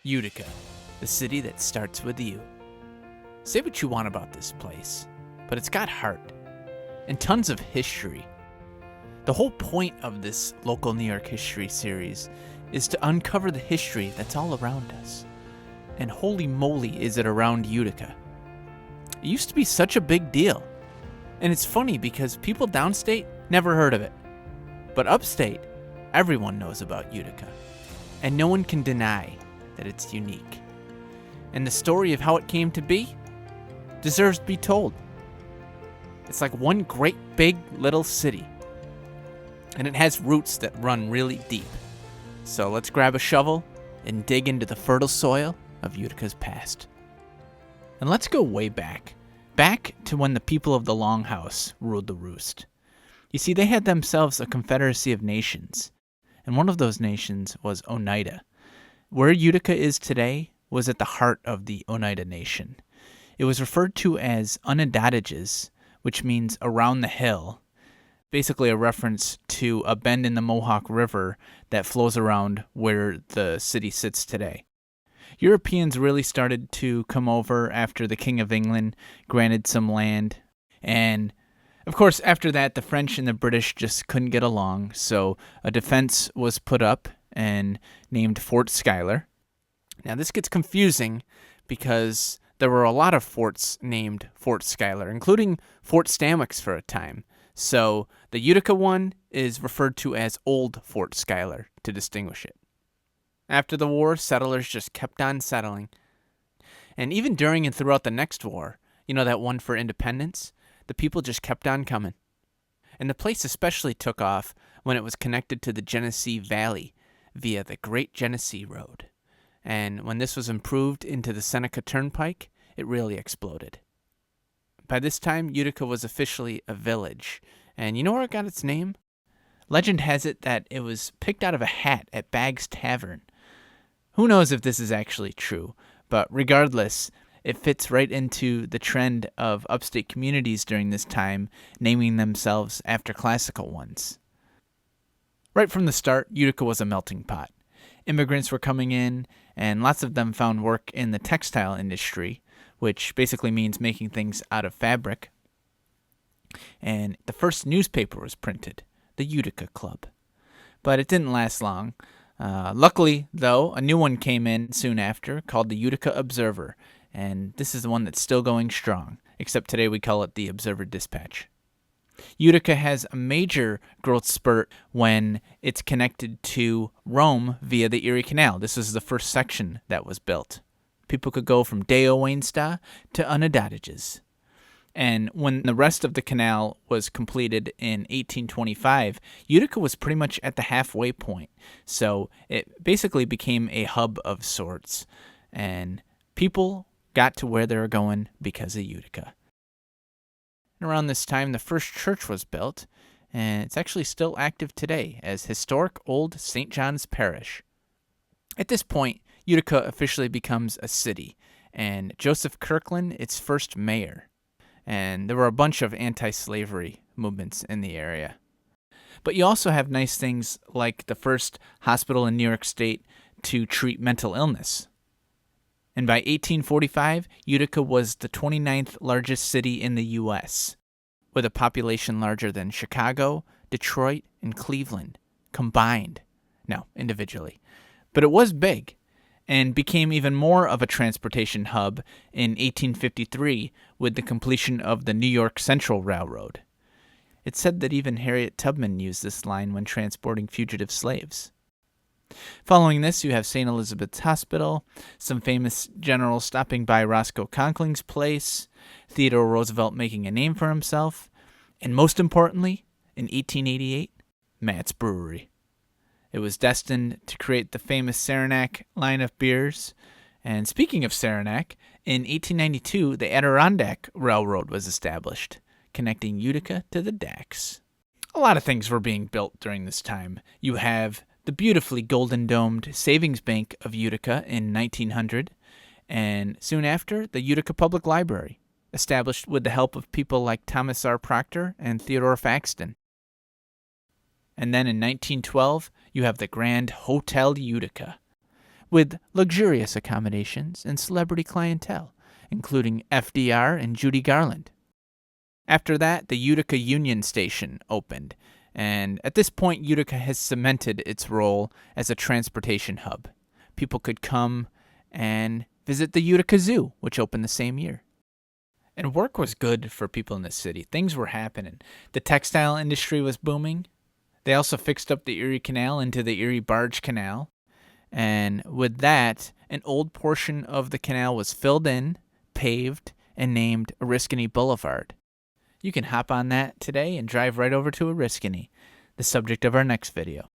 Utica, the city that starts with U. Say what you want about this place, but it's got heart and tons of history. The whole point of this local New York history series is to uncover the history that's all around us. And holy moly, is it around Utica. It used to be such a big deal. And it's funny because people downstate never heard of it. But upstate, everyone knows about Utica. And no one can deny that it's unique. And the story of how it came to be deserves to be told. It's like one great big little city. And it has roots that run really deep. So let's grab a shovel and dig into the fertile soil of Utica's past. And let's go way back. Back to when the people of the Longhouse ruled the roost. You see, they had themselves a confederacy of nations. And one of those nations was Oneida. Where Utica is today was at the heart of the Oneida Nation. It was referred to as Onondagas, which means around the hill. Basically a reference to a bend in the Mohawk River that flows around where the city sits today. Europeans really started to come over after the King of England granted some land. And, of course, after that, the French and the British just couldn't get along, so a defense was put up and named Fort Schuyler. Now, this gets confusing because there were a lot of forts named Fort Schuyler, including Fort Stanwix for a time. So the Utica one is referred to as Old Fort Schuyler to distinguish it. After the war, settlers just kept on settling. And even during and throughout the next war, that one for independence, the people just kept on coming. And the place especially took off when it was connected to the Genesee Valley via the Great Genesee Road. And when this was improved into the Seneca Turnpike, it really exploded. By this time, Utica was officially a village. And you know where it got its name? Legend has it that it was picked out of a hat at Bag's Tavern. Who knows if this is actually true, but regardless, it fits right into the trend of upstate communities during this time, naming themselves after classical ones. Right from the start, Utica was a melting pot. Immigrants were coming in, and lots of them found work in the textile industry, which basically means making things out of fabric. And the first newspaper was printed, the Utica Club. But it didn't last long. Luckily, though, a new one came in soon after called the Utica Observer, and this is the one that's still going strong, except today we call it the Observer Dispatch. Utica has a major growth spurt when it's connected to Rome via the Erie Canal. This is the first section that was built. People could go from Deo Wainsta to Onondagas. And when the rest of the canal was completed in 1825, Utica was pretty much at the halfway point. So it basically became a hub of sorts. And people got to where they were going because of Utica. And around this time, the first church was built, and it's actually still active today as historic Old St. John's Parish. At this point, Utica officially becomes a city, and Joseph Kirkland its first mayor. And there were a bunch of anti-slavery movements in the area. But you also have nice things like the first hospital in New York State to treat mental illness. And by 1845, Utica was the 29th largest city in the U.S., with a population larger than Chicago, Detroit, and Cleveland combined. No, individually. But it was big, and became even more of a transportation hub in 1853 with the completion of the New York Central Railroad. It's said that even Harriet Tubman used this line when transporting fugitive slaves. Following this, you have St. Elizabeth's Hospital, some famous generals stopping by Roscoe Conkling's place, Theodore Roosevelt making a name for himself, and most importantly, in 1888, Matt's Brewery. It was destined to create the famous Saranac line of beers. And speaking of Saranac, in 1892, the Adirondack Railroad was established, connecting Utica to the Dacks. A lot of things were being built during this time. You have the beautifully golden-domed Savings Bank of Utica in 1900, and soon after, the Utica Public Library, established with the help of people like Thomas R. Proctor and Theodore Faxton. And then in 1912, you have the Grand Hotel Utica, with luxurious accommodations and celebrity clientele, including FDR and Judy Garland. After that, the Utica Union Station opened, and at this point, Utica has cemented its role as a transportation hub. People could come and visit the Utica Zoo, which opened the same year. And work was good for people in the city. Things were happening. The textile industry was booming. They also fixed up the Erie Canal into the Erie Barge Canal. And with that, an old portion of the canal was filled in, paved, and named Oriskany Boulevard. You can hop on that today and drive right over to Oriskany, the subject of our next video.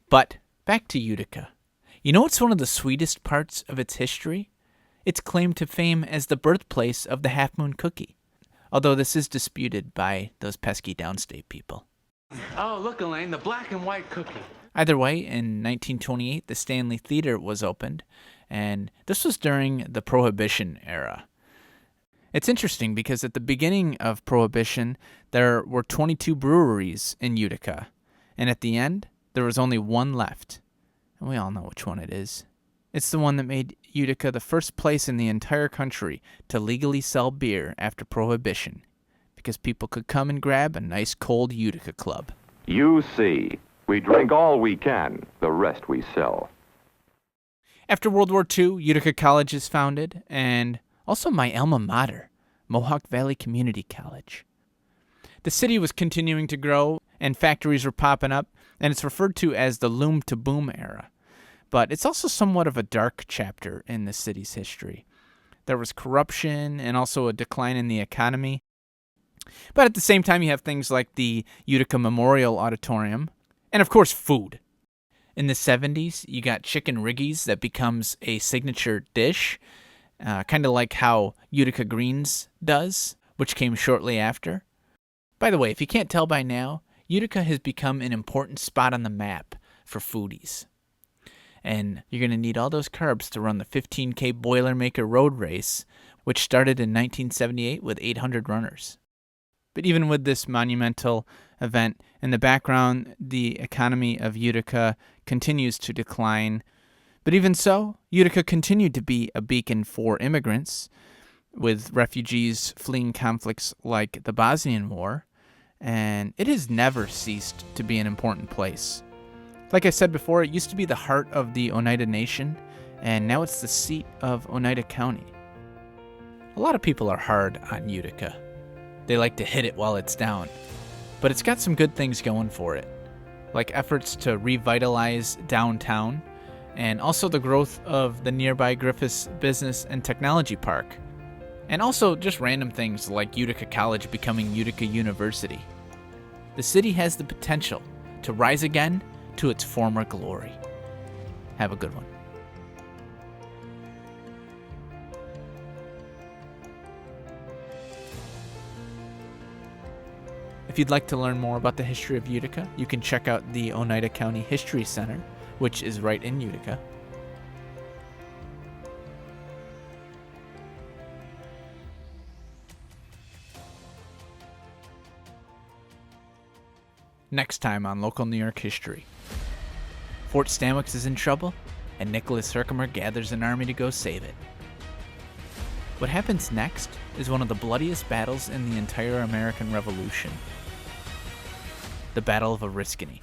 But back to Utica. You know what's one of the sweetest parts of its history? It's claimed to fame as the birthplace of the Half Moon Cookie, although this is disputed by those pesky downstate people. Oh, look, Elaine, the black and white cookie. Either way, in 1928, the Stanley Theater was opened, and this was during the Prohibition era. It's interesting because at the beginning of Prohibition, there were 22 breweries in Utica, and at the end, there was only one left. And we all know which one it is. It's the one that made Utica the first place in the entire country to legally sell beer after Prohibition, because people could come and grab a nice cold Utica Club. You see, we drink all we can, the rest we sell. After World War II, Utica College is founded, and also my alma mater, Mohawk Valley Community College. The city was continuing to grow, and factories were popping up, and it's referred to as the loom-to-boom era. But it's also somewhat of a dark chapter in the city's history. There was corruption and also a decline in the economy. But at the same time, you have things like the Utica Memorial Auditorium, and of course, food. In the 70s, you got chicken riggies that becomes a signature dish, kind of like how Utica Greens does, which came shortly after. By the way, if you can't tell by now, Utica has become an important spot on the map for foodies. And you're going to need all those carbs to run the 15K Boilermaker Road Race, which started in 1978 with 800 runners. But even with this monumental event in the background, the economy of Utica continues to decline. But even so, Utica continued to be a beacon for immigrants, with refugees fleeing conflicts like the Bosnian War, and it has never ceased to be an important place. Like I said before, it used to be the heart of the Oneida Nation, and now it's the seat of Oneida County. A lot of people are hard on Utica. They like to hit it while it's down, but it's got some good things going for it, like efforts to revitalize downtown, and also the growth of the nearby Griffiths Business and Technology Park, and also just random things like Utica College becoming Utica University. The city has the potential to rise again to its former glory. Have a good one. If you'd like to learn more about the history of Utica, you can check out the Oneida County History Center, which is right in Utica. Next time on Local New York History. Fort Stanwix is in trouble, and Nicholas Herkimer gathers an army to go save it. What happens next is one of the bloodiest battles in the entire American Revolution. The Battle of Oriskany.